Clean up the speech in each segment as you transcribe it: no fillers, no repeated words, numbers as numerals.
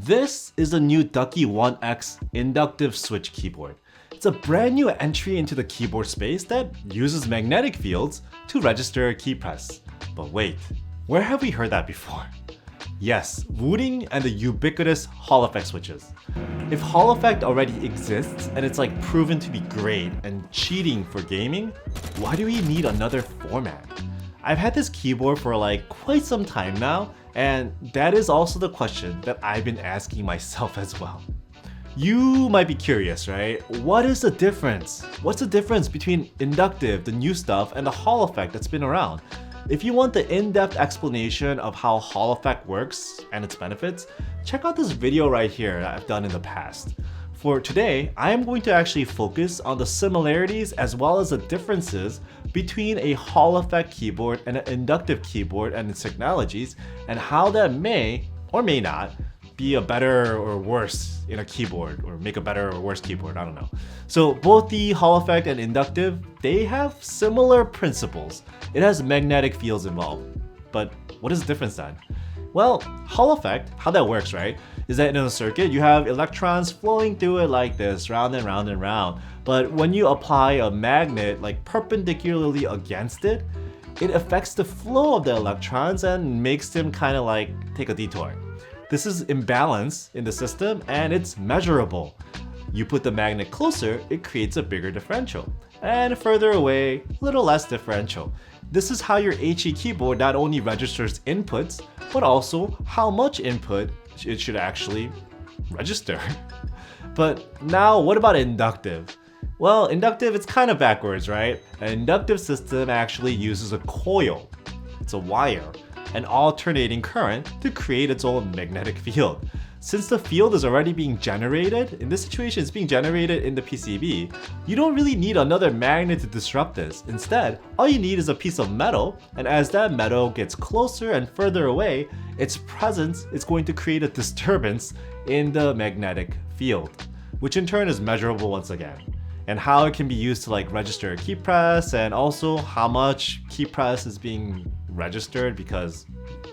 This is the new Ducky 1X Inductive Switch Keyboard. It's a brand new entry into the keyboard space that uses magnetic fields to register a key press. But wait, where have we heard that before? Yes, Wooting and the ubiquitous Hall effect switches. If Hall effect already exists and it's like proven to be great and cheating for gaming, why do we need another format? I've had this keyboard for like quite some time now, and that is also the question that I've been asking myself as well. You might be curious, right? What is the difference? What's the difference between inductive, the new stuff, and the Hall effect that's been around? If you want the in-depth explanation of how Hall effect works and its benefits, check out this video right here that I've done in the past. For today, I am going to actually focus on the similarities as well as the differences between a Hall effect keyboard and an inductive keyboard and its technologies, and how that may or may not be a better or worse in a keyboard, or make a better or worse keyboard, I don't know. So both the Hall effect and inductive, they have similar principles. It has magnetic fields involved. But what is the difference then? Well, Hall effect, how that works, right, is that in a circuit you have electrons flowing through it like this, round and round and round. But when you apply a magnet like perpendicularly against it, it affects the flow of the electrons and makes them kind of like take a detour. This is imbalance in the system and it's measurable. You put the magnet closer, it creates a bigger differential. And further away, a little less differential. This is how your HE keyboard not only registers inputs, but also how much input it should actually register. But now what about inductive? Well, inductive, it's kind of backwards, right? An inductive system actually uses a coil. It's a wire, an alternating current to create its own magnetic field. Since the field is already being generated, in this situation it's being generated in the PCB, you don't really need another magnet to disrupt this. Instead, all you need is a piece of metal, and as that metal gets closer and further away, its presence is going to create a disturbance in the magnetic field, which in turn is measurable once again. And how it can be used to like register a key press, and also how much key press is being registered, because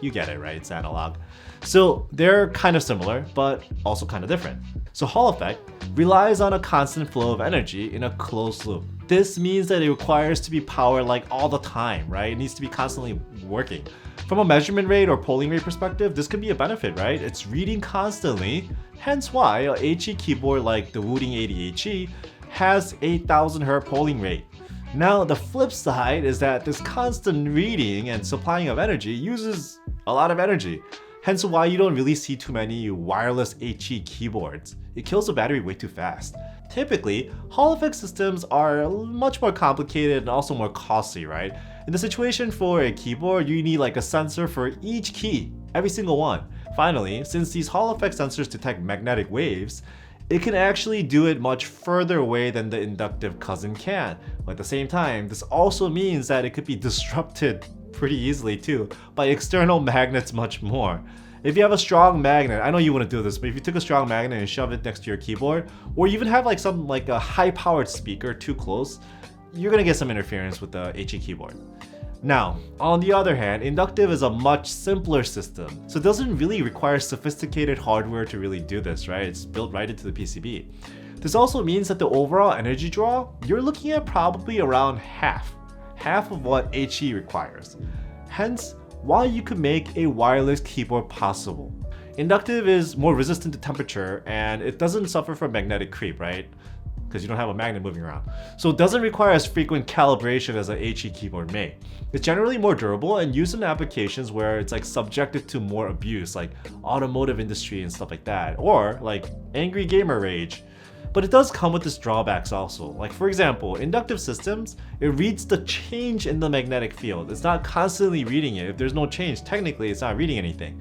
you get it, right? It's analog. So they're kind of similar, but also kind of different. So Hall effect relies on a constant flow of energy in a closed loop. This means that it requires to be powered like all the time, right? It needs to be constantly working. From a measurement rate or polling rate perspective, this can be a benefit, right? It's reading constantly, hence why a HE keyboard like the Wooting 80 HE has 8,000 Hz polling rate. Now, the flip side is that this constant reading and supplying of energy uses a lot of energy. Hence why you don't really see too many wireless HE keyboards. It kills the battery way too fast. Typically, Hall effect systems are much more complicated and also more costly, right? In the situation for a keyboard, you need like a sensor for each key, every single one. Finally, since these Hall effect sensors detect magnetic waves, it can actually do it much further away than the inductive cousin can. But at the same time, this also means that it could be disrupted pretty easily too by external magnets much more. If you have a strong magnet, I know you wouldn't do this, but if you took a strong magnet and shove it next to your keyboard, or even have like some like a high-powered speaker too close, you're gonna get some interference with the HE keyboard. Now, on the other hand, inductive is a much simpler system, so it doesn't really require sophisticated hardware to really do this, right? It's built right into the PCB. This also means that the overall energy draw, you're looking at probably around half of what HE requires. Hence, why you could make a wireless keyboard possible. Inductive is more resistant to temperature and it doesn't suffer from magnetic creep, right? Because you don't have a magnet moving around. So it doesn't require as frequent calibration as a HE keyboard may. It's generally more durable and used in applications where it's like subjected to more abuse, like automotive industry and stuff like that, or like angry gamer rage. But it does come with its drawbacks also. Like for example, inductive systems, it reads the change in the magnetic field. It's not constantly reading it. If there's no change, technically it's not reading anything.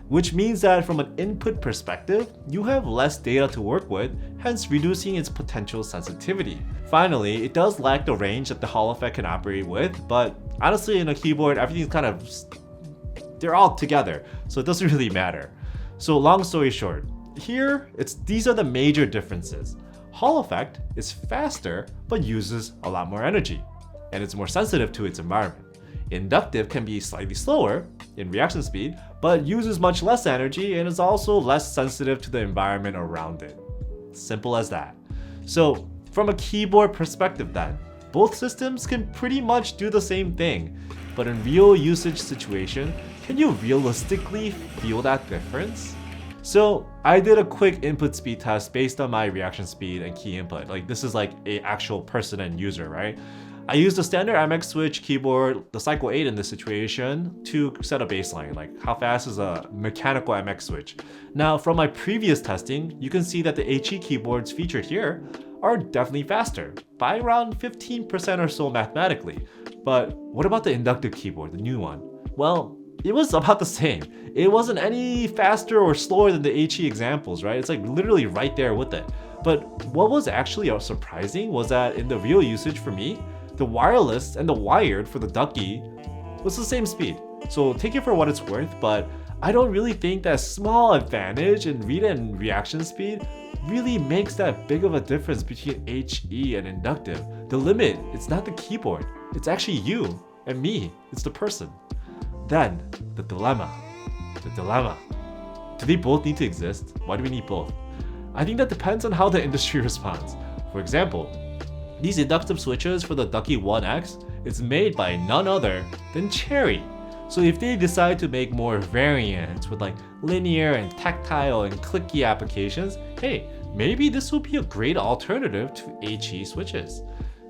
Which means that from an input perspective, you have less data to work with, hence reducing its potential sensitivity. Finally, it does lack the range that the Hall effect can operate with, but honestly in a keyboard, everything's kind of, they're all together, so it doesn't really matter. So long story short, here, these are the major differences. Hall effect is faster, but uses a lot more energy, and it's more sensitive to its environment. Inductive can be slightly slower in reaction speed, but uses much less energy and is also less sensitive to the environment around it. Simple as that. So from a keyboard perspective then, both systems can pretty much do the same thing, but in real usage situation, can you realistically feel that difference? So I did a quick input speed test based on my reaction speed and key input. Like this is like a actual person and user, right? I used a standard MX switch keyboard, the cycle 8 in this situation, to set a baseline, like how fast is a mechanical MX switch. Now from my previous testing, you can see that the HE keyboards featured here are definitely faster, by around 15% or so mathematically. But what about the inductive keyboard, the new one? Well, it was about the same. It wasn't any faster or slower than the HE examples, right? It's like literally right there with it. But what was actually surprising was that in the real usage for me, the wireless and the wired for the Ducky was the same speed. So take it for what it's worth, but I don't really think that small advantage in read and reaction speed really makes that big of a difference between HE and inductive. The limit, it's not the keyboard, it's actually you and me, it's the person. Then, the dilemma. Do they both need to exist? Why do we need both? I think that depends on how the industry responds. For example, these inductive switches for the Ducky 1X is made by none other than Cherry. So if they decide to make more variants with like linear and tactile and clicky applications, hey, maybe this will be a great alternative to HE switches.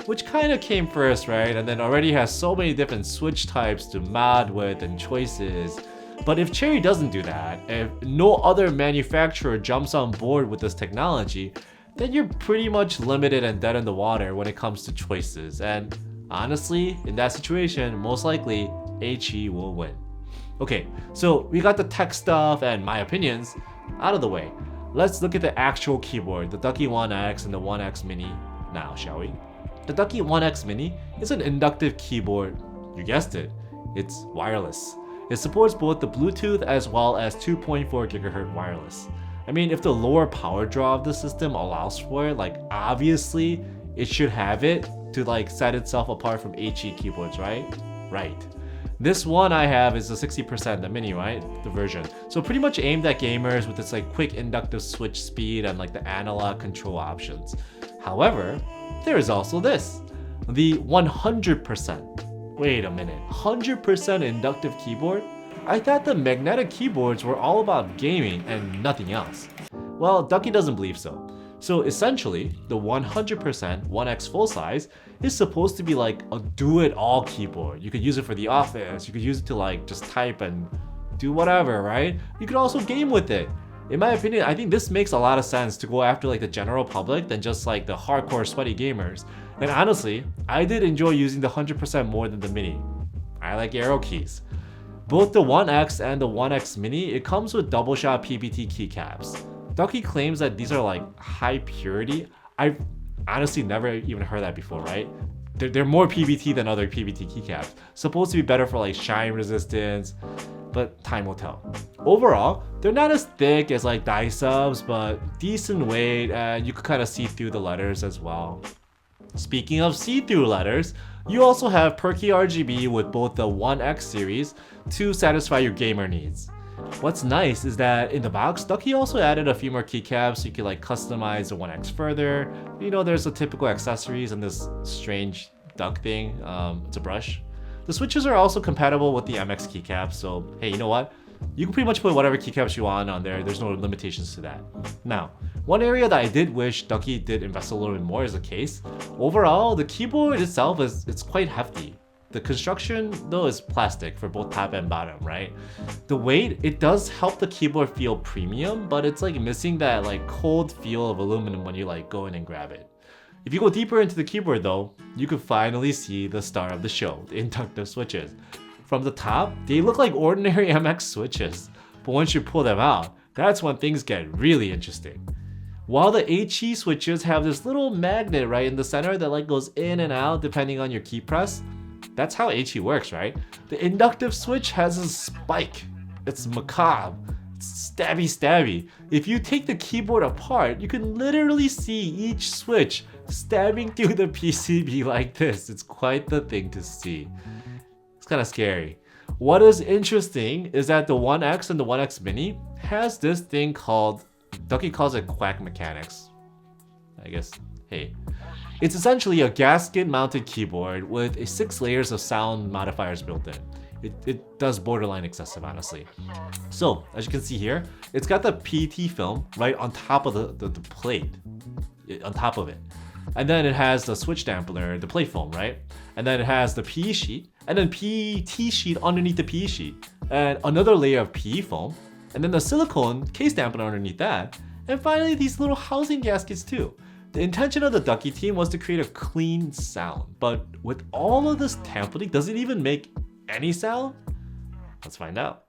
Which kind of came first, right? And then already has so many different switch types to mod with and choices. But if Cherry doesn't do that, if no other manufacturer jumps on board with this technology, then you're pretty much limited and dead in the water when it comes to choices. And honestly, in that situation, most likely HE will win. Okay, so we got the tech stuff and my opinions out of the way. Let's look at the actual keyboard, the Ducky 1X and the 1X Mini now, shall we? The Ducky 1X Mini is an inductive keyboard. You guessed it, it's wireless. It supports both the Bluetooth as well as 2.4 GHz wireless. I mean, if the lower power draw of the system allows for it, like obviously it should have it to like set itself apart from HE keyboards, right? Right. This one I have is the 60%, the mini, right? The version. So pretty much aimed at gamers with its like quick inductive switch speed and like the analog control options. However, there is also this, the 100%. Wait a minute, 100% inductive keyboard? I thought the magnetic keyboards were all about gaming and nothing else. Well, Ducky doesn't believe so. So essentially, the 100% 1X full size is supposed to be like a do-it-all keyboard. You could use it for the office, you could use it to like just type and do whatever, right? You could also game with it. In my opinion, I think this makes a lot of sense to go after like the general public than just like the hardcore sweaty gamers. And honestly, I did enjoy using the 100% more than the Mini. I like arrow keys. Both the 1X and the 1X Mini, it comes with double shot PBT keycaps. Ducky claims that these are like high purity. I've honestly never even heard that before, right? They're more PBT than other PBT keycaps. Supposed to be better for like shine resistance, but time will tell. Overall, they're not as thick as like die subs, but decent weight and you could kind of see through the letters as well. Speaking of see-through letters, you also have perky RGB with both the 1X series to satisfy your gamer needs. What's nice is that in the box, Ducky also added a few more keycaps so you can like customize the 1X further. You know, there's the typical accessories and this strange duck thing, it's a brush. The switches are also compatible with the MX keycaps, so hey, you know what? You can pretty much put whatever keycaps you want on there, there's no limitations to that. Now, one area that I did wish Ducky did invest a little bit more is the case. Overall, the keyboard itself it's quite hefty. The construction though is plastic for both top and bottom, right? The weight, it does help the keyboard feel premium, but it's like missing that like cold feel of aluminum when you like go in and grab it. If you go deeper into the keyboard though, you can finally see the star of the show, the inductive switches. From the top, they look like ordinary MX switches, but once you pull them out, that's when things get really interesting. While the HE switches have this little magnet right in the center that like goes in and out depending on your key press, that's how HE works, right? The inductive switch has a spike. It's macabre. It's stabby. If you take the keyboard apart, you can literally see each switch stabbing through the PCB like this. It's quite the thing to see. It's kind of scary. What is interesting is that the 1X and the 1X Mini has this thing called, Ducky calls it quack mechanics. I guess, hey. It's essentially a gasket mounted keyboard with 6 layers of sound modifiers built in. It does borderline excessive, honestly. So, as you can see here, it's got the PET film right on top of the plate, on top of it. And then it has the switch dampener, the plate film, right? And then it has the PE sheet, and then PET sheet underneath the PE sheet, and another layer of PE foam, and then the silicone case dampener underneath that, and finally these little housing gaskets too. The intention of the Ducky team was to create a clean sound, but with all of this tampeling, does it even make any sound? Let's find out.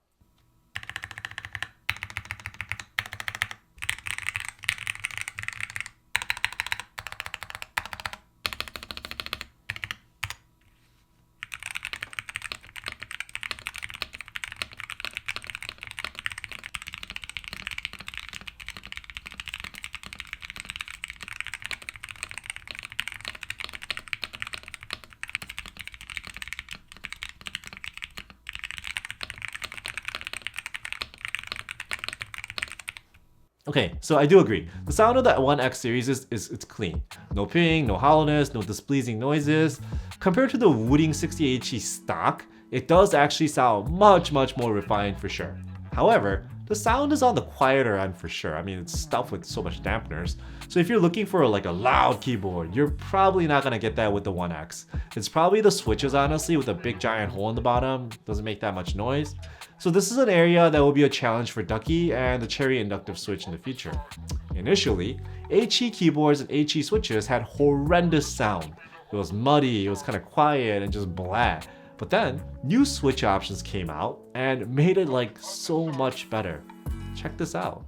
Okay, so I do agree. The sound of that 1X series it's clean. No ping, no hollowness, no displeasing noises. Compared to the Wooting 60 HE stock, it does actually sound much more refined for sure. However, the sound is on the quieter end for sure. I mean, it's stuffed with so much dampeners. So if you're looking for like a loud keyboard, you're probably not gonna get that with the 1X. It's probably the switches, honestly, with a big giant hole in the bottom. Doesn't make that much noise. So this is an area that will be a challenge for Ducky and the Cherry Inductive Switch in the future. Initially, HE Keyboards and HE Switches had horrendous sound. It was muddy, it was kind of quiet and just blah. But then, new switch options came out and made it like so much better. Check this out.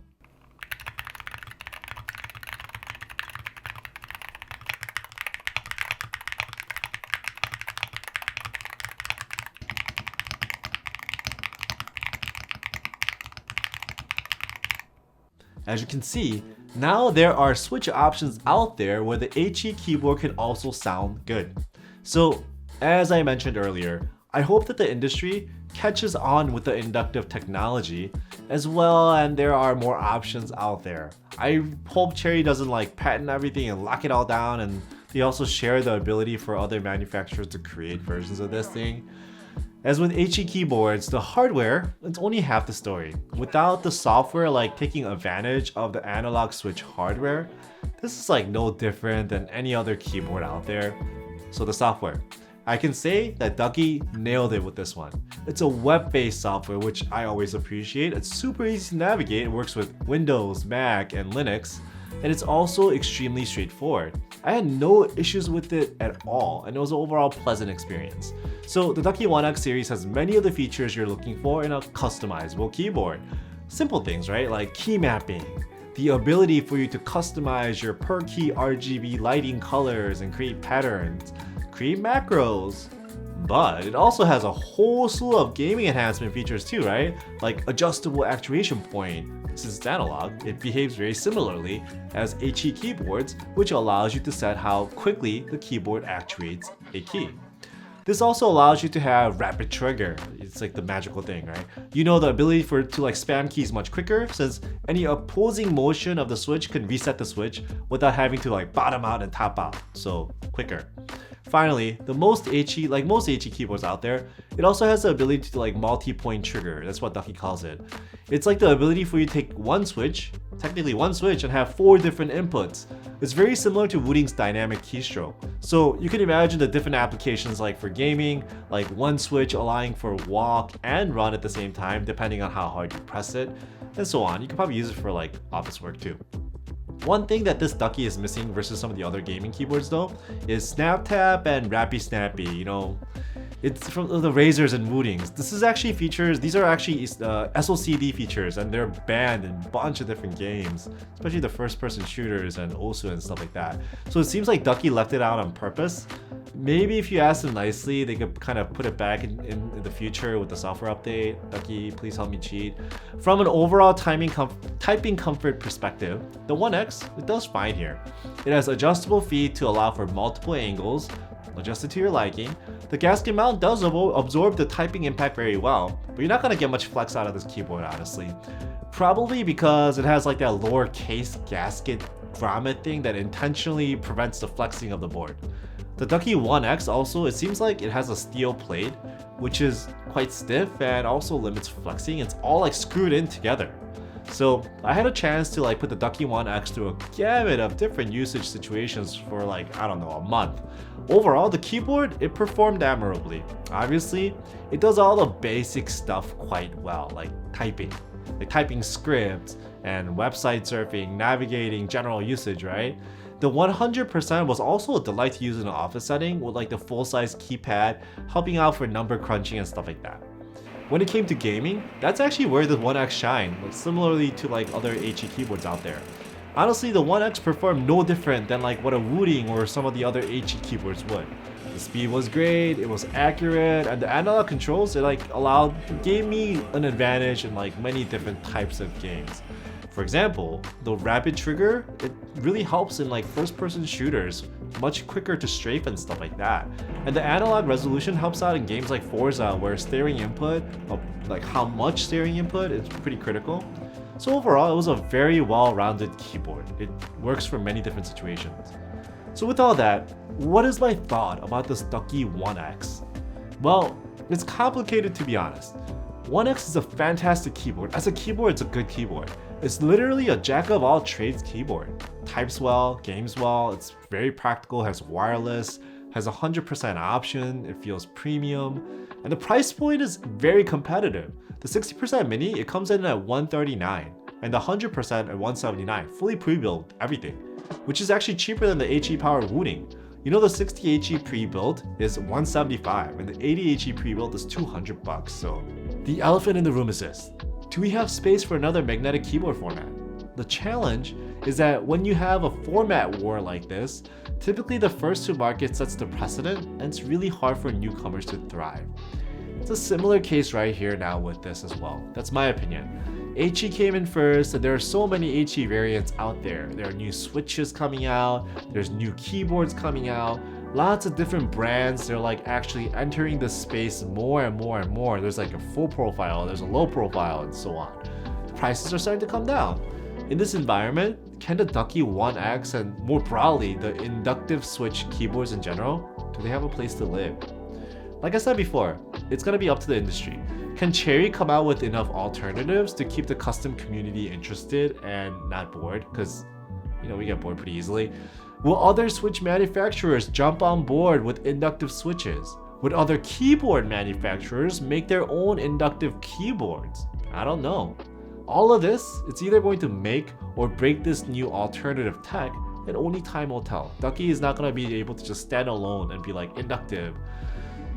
As you can see, now there are switch options out there where the HE keyboard can also sound good. So, as I mentioned earlier, I hope that the industry catches on with the inductive technology as well, and there are more options out there. I hope Cherry doesn't like patent everything and lock it all down, and they also share the ability for other manufacturers to create versions of this thing. As with HE keyboards, the hardware, it's only half the story. Without the software like taking advantage of the analog switch hardware, this is like no different than any other keyboard out there. So the software. I can say that Ducky nailed it with this one. It's a web-based software, which I always appreciate. It's super easy to navigate. It works with Windows, Mac, and Linux. And it's also extremely straightforward. I had no issues with it at all, and it was an overall pleasant experience. So the Ducky 1X series has many of the features you're looking for in a customizable keyboard. Simple things, right? Like key mapping, the ability for you to customize your per key RGB lighting colors and create patterns, create macros. But it also has a whole slew of gaming enhancement features too, right? Like adjustable actuation point. Since it's analog, it behaves very similarly as HE keyboards, which allows you to set how quickly the keyboard actuates a key. This also allows you to have rapid trigger. It's like the magical thing, right? You know, the ability to like spam keys much quicker, since any opposing motion of the switch can reset the switch without having to like bottom out and top out, so quicker. Finally, most HE keyboards out there, it also has the ability to like multi-point trigger. That's what Ducky calls it. It's like the ability for you to take technically one switch, and have 4 different inputs. It's very similar to Wooting's dynamic keystroke. So you can imagine the different applications like for gaming, like one switch allowing for walk and run at the same time, depending on how hard you press it, and so on. You can probably use it for like office work too. One thing that this Ducky is missing versus some of the other gaming keyboards though, is Snap Tap and Rappy Snappy. You know, it's from the Razors and Wootings. These are actually SOCD features, and they're banned in a bunch of different games, especially the first-person shooters and OSU and stuff like that. So it seems like Ducky left it out on purpose. Maybe if you ask them nicely, they could kind of put it back in the future with the software update. Ducky, please help me cheat. From an overall typing comfort perspective, the 1X, it does fine here. It has adjustable feet to allow for multiple angles, adjusted to your liking. The gasket mount does absorb the typing impact very well, but you're not gonna get much flex out of this keyboard, honestly. Probably because it has like that lowercase gasket grommet thing that intentionally prevents the flexing of the board. The Ducky 1X also, it seems like it has a steel plate, which is quite stiff and also limits flexing. It's all like screwed in together. So I had a chance to like put the Ducky 1X through a gamut of different usage situations for like, I don't know, a month. Overall, the keyboard, it performed admirably. Obviously, it does all the basic stuff quite well, like typing scripts and website surfing, navigating, general usage, right? The 100% was also a delight to use in an office setting with like the full-size keypad, helping out for number crunching and stuff like that. When it came to gaming, that's actually where the 1X shined, like similarly to like other HE keyboards out there. Honestly, the 1X performed no different than like what a Wooting or some of the other HE keyboards would. The speed was great, it was accurate, and the analog controls, it like gave me an advantage in like many different types of games. For example, the rapid trigger, it really helps in like first-person shooters, much quicker to strafe and stuff like that. And the analog resolution helps out in games like Forza, where steering input, like how much steering input, is pretty critical. So overall, it was a very well-rounded keyboard. It works for many different situations. So with all that, what is my thought about this Ducky 1X? Well, it's complicated to be honest. 1X is a fantastic keyboard. As a keyboard, it's a good keyboard. It's literally a jack-of-all-trades keyboard. Types well, games well, it's very practical, has wireless, has 100% option, it feels premium, and the price point is very competitive. The 60% mini, it comes in at $139, and the 100% at $179, fully pre-built, everything, which is actually cheaper than the HE powered Wooting. You know, the 60 HE pre-built is $175, and the 80 HE pre-built is $200, so the elephant in the room is this. Do we have space for another magnetic keyboard format? The challenge is that when you have a format war like this, typically the first to market sets the precedent, and it's really hard for newcomers to thrive. It's a similar case right here now with this as well. That's my opinion. HE came in first, and there are so many HE variants out there. There are new switches coming out, there's new keyboards coming out, lots of different brands, they're like actually entering the space more and more and more. There's like a full profile, there's a low profile, and so on. The prices are starting to come down. In this environment, can the Ducky 1X and more broadly the inductive switch keyboards in general, do they have a place to live? Like I said before, it's gonna be up to the industry. Can Cherry come out with enough alternatives to keep the custom community interested and not bored? Because, you know, we get bored pretty easily. Will other switch manufacturers jump on board with inductive switches? Would other keyboard manufacturers make their own inductive keyboards? I don't know. All of this, it's either going to make or break this new alternative tech, and only time will tell. Ducky is not going to be able to just stand alone and be like inductive.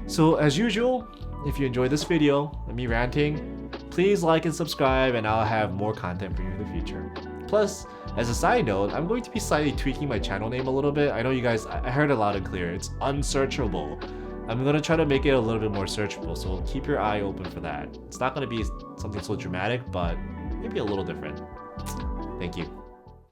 So as usual, if you enjoyed this video and me ranting, please like and subscribe, and I'll have more content for you in the future. Plus, as a side note, I'm going to be slightly tweaking my channel name a little bit. I know you guys, I heard it loud and clear. It's unsearchable. I'm going to try to make it a little bit more searchable, so keep your eye open for that. It's not going to be something so dramatic, but maybe a little different. Thank you.